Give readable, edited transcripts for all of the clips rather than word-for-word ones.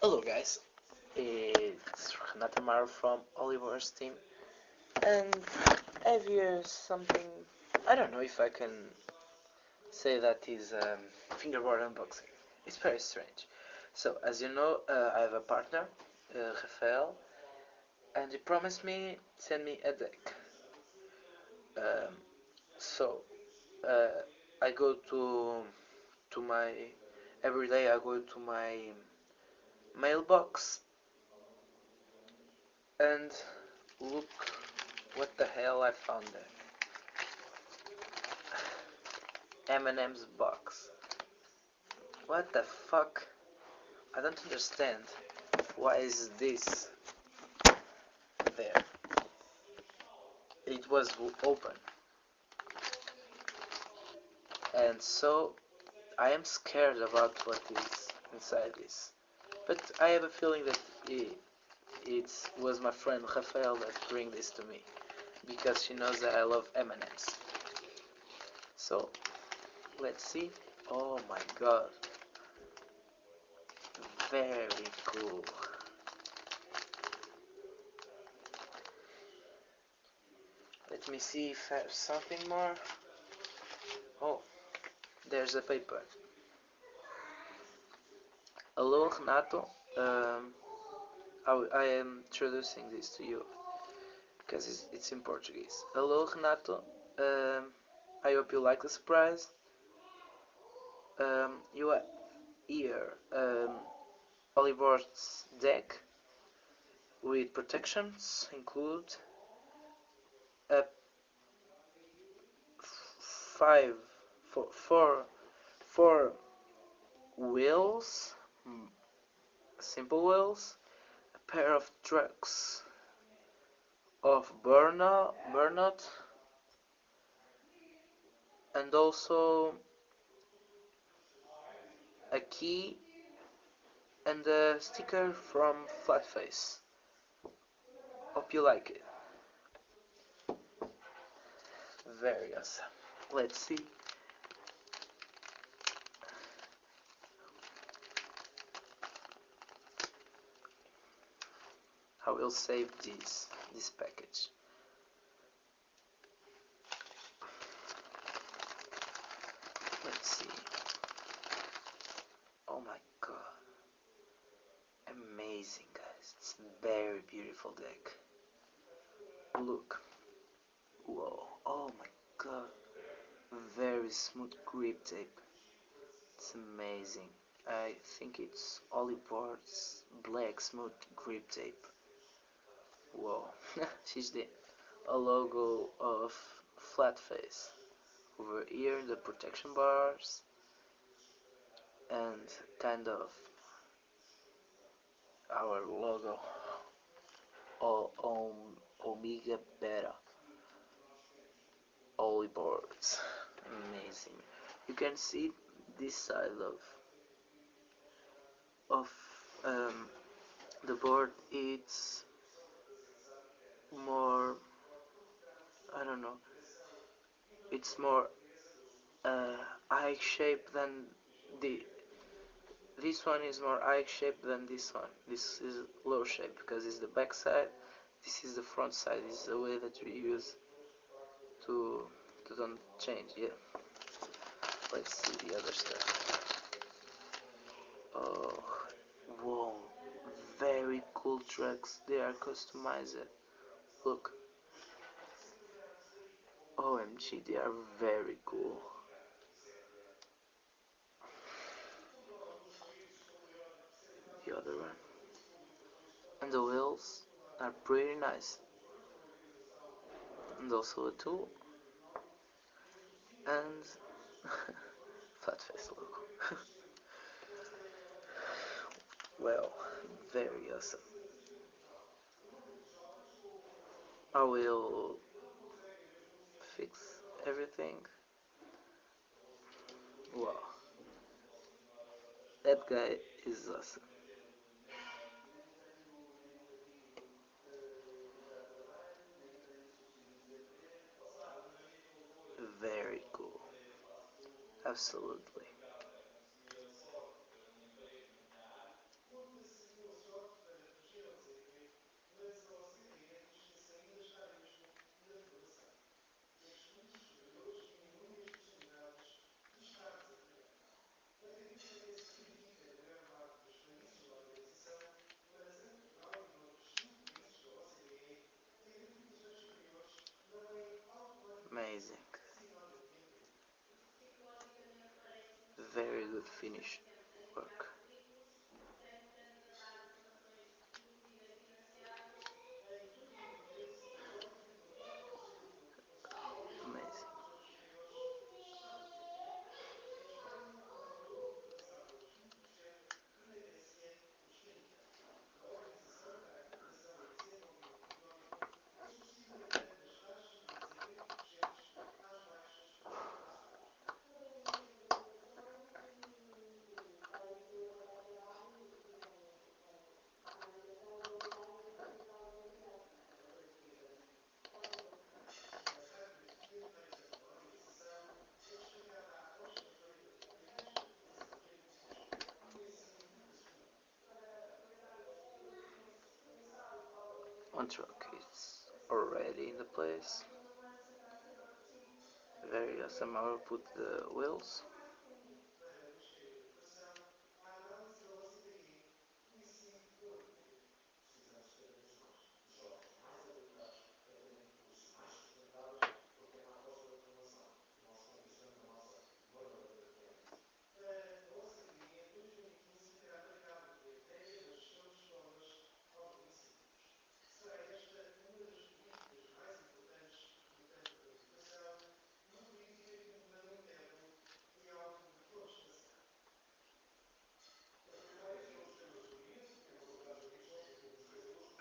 Hello guys, it's Renato from ollieboardsteam, and I have here something. I don't know if I can say that is fingerboard unboxing. It's very strange. So as you know, I have a partner, Rafael, and he promised me send me a deck. Um, so uh, I go to my every day. I go to my mailbox and look what the hell I found there. M&M's box. What the fuck? I don't understand. Why is this there? It was open. And so I am scared about what is inside this. But I have a feeling that it was my friend Rafael that bring this to me because she knows that I love M&M's. So let's see. Oh my god. Very cool. Let me see if I have something more. Oh, there's a paper. Hello, Renato. Um, I am introducing this to you because it's in Portuguese. Hello, Renato. I hope you like the surprise. You are here. Oliver's deck with protections include a five, four wheels, simple wheels, a pair of trucks of burnout, and also a key and a sticker from Flatface. Hope you like it. Very awesome. Let's see. I will save this package. Let's see. Oh my god. Amazing guys. It's a very beautiful deck. Look. Whoa. Oh my god. Very smooth grip tape. It's amazing. I think it's ollieboard's black smooth grip tape. Whoa. She's the a logo of Flatface. Over here the protection bars and kind of our logo all on Omega Beta ollieboards. Amazing. You can see this side of um, the board. It's more, I don't know, it's more uh, eye shape than the this one is more eye shape than this one. This is low shape because it's the back side. This is the front side. This is the way that we use to don't change. Yeah. Let's see the other stuff. Oh, whoa! Very cool trucks. They are customized. Look. OMG, they are very cool. The other one. And the wheels are pretty nice. And also a tool. And flat face logo. Well, very awesome. I will fix everything. Wow, that guy is awesome. Very cool. Absolutely. finished work. Amazing. One truck is already in the place. Very awesome. I will put the wheels.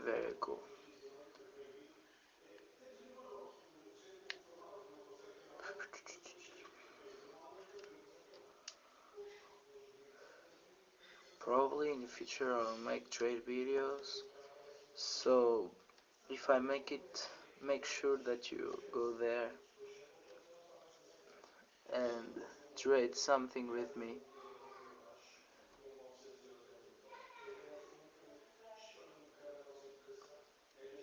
Very cool. Probably in the future I'll make trade videos. So if I make it, make sure that you go there and trade something with me.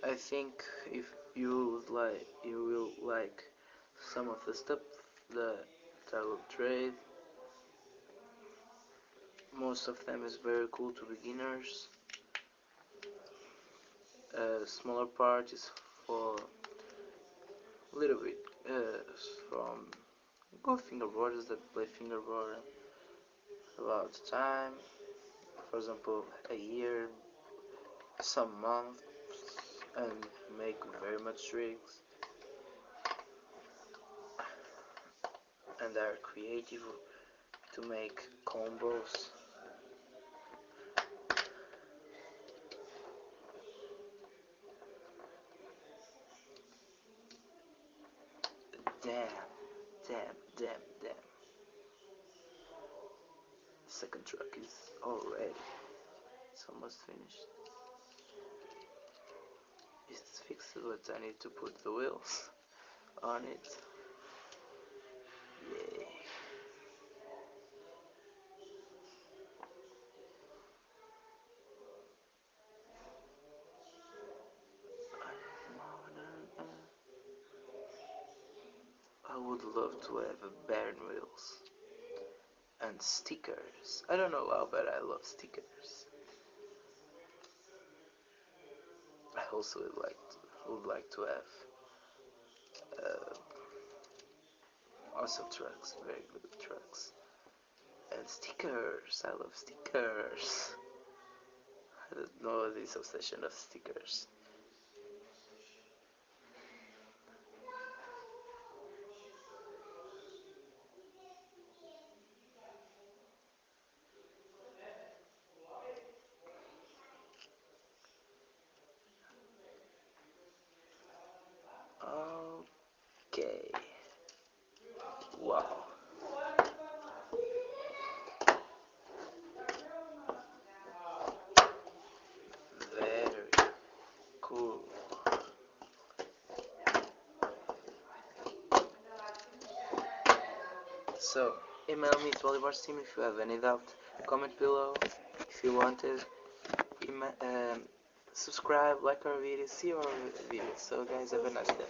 I think if you will like some of the stuff that I will trade. Most of them is very cool to beginners. Smaller part is for a little bit from good fingerboarders that play fingerboard about time. For example, a year, some months, and make very much tricks and are creative to make combos. Damn, damn. The second truck is already. It's almost finished. It's fixed, but I need to put the wheels on it. Yay. I would love to have a Baron wheels and stickers. I don't know how, but I love stickers. I also would like to have awesome trucks, very good trucks, and stickers. I love stickers. I don't know this obsession of stickers. Okay. Wow. Very cool. So, email me to ollieboardsteam if you have any doubt. Comment below if you wanted. Subscribe, like our videos, see our videos. So, guys, have a nice day.